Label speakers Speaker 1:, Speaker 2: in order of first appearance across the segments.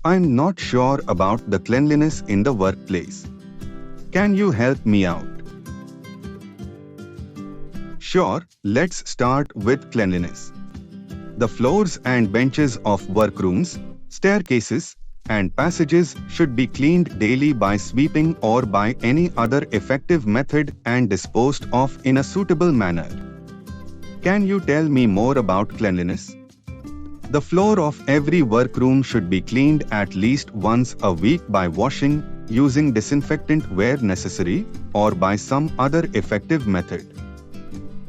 Speaker 1: I'm not sure about the cleanliness in the workplace. Can you help me out? Sure, let's start with cleanliness. The floors and benches of workrooms, staircases, and passages should be cleaned daily by sweeping or by any other effective method and disposed of in a suitable manner. Can you tell me more about cleanliness? The floor of every workroom should be cleaned at least once a week by washing, using disinfectant where necessary, or by some other effective method.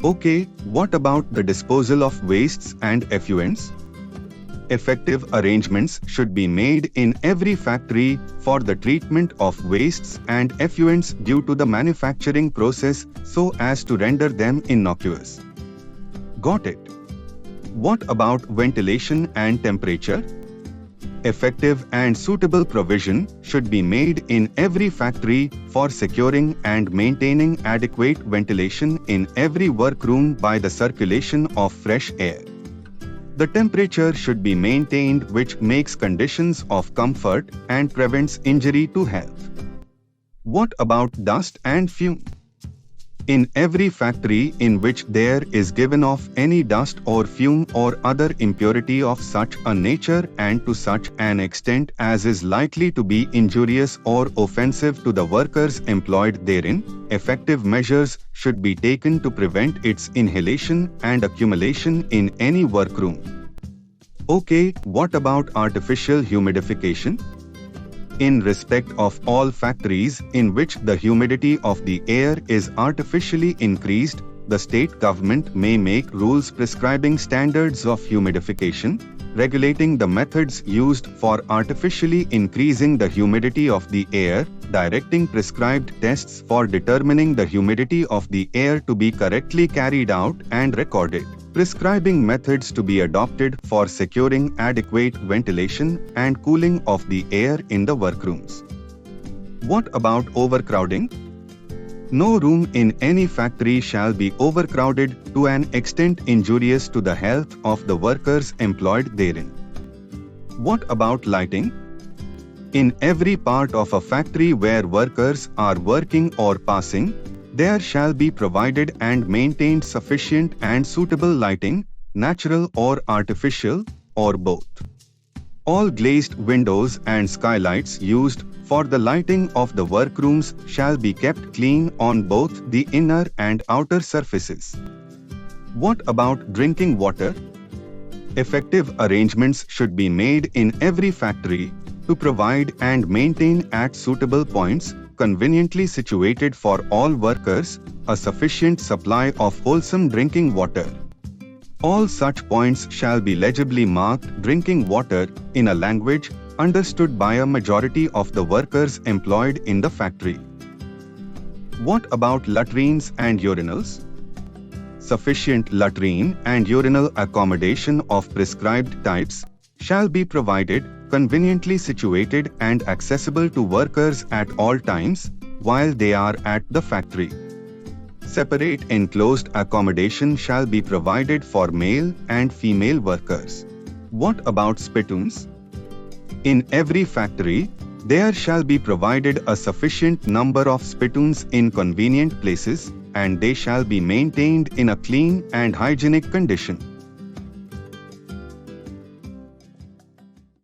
Speaker 1: Okay, what about the disposal of wastes and effluents? Effective arrangements should be made in every factory for the treatment of wastes and effluents due to the manufacturing process so as to render them innocuous. Got it. What about ventilation and temperature? Effective and suitable provision should be made in every factory for securing and maintaining adequate ventilation in every workroom by the circulation of fresh air. The temperature should be maintained, which makes conditions of comfort and prevents injury to health. What about dust and fume? In every factory in which there is given off any dust or fume or other impurity of such a nature and to such an extent as is likely to be injurious or offensive to the workers employed therein, effective measures should be taken to prevent its inhalation and accumulation in any workroom. Okay, what about artificial humidification? In respect of all factories in which the humidity of the air is artificially increased, the state government may make rules prescribing standards of humidification, regulating the methods used for artificially increasing the humidity of the air, directing prescribed tests for determining the humidity of the air to be correctly carried out and recorded, prescribing methods to be adopted for securing adequate ventilation and cooling of the air in the workrooms. What about overcrowding? No room in any factory shall be overcrowded to an extent injurious to the health of the workers employed therein. What about lighting? In every part of a factory where workers are working or passing, there shall be provided and maintained sufficient and suitable lighting, natural or artificial, or both. All glazed windows and skylights used for the lighting of the workrooms shall be kept clean on both the inner and outer surfaces. What about drinking water? Effective arrangements should be made in every factory to provide and maintain at suitable points, conveniently situated for all workers, a sufficient supply of wholesome drinking water. All such points shall be legibly marked drinking water in a language understood by a majority of the workers employed in the factory. What about latrines and urinals? Sufficient latrine and urinal accommodation of prescribed types shall be provided, conveniently situated and accessible to workers at all times while they are at the factory. Separate enclosed accommodation shall be provided for male and female workers. What about spittoons? In every factory, there shall be provided a sufficient number of spittoons in convenient places, and they shall be maintained in a clean and hygienic condition.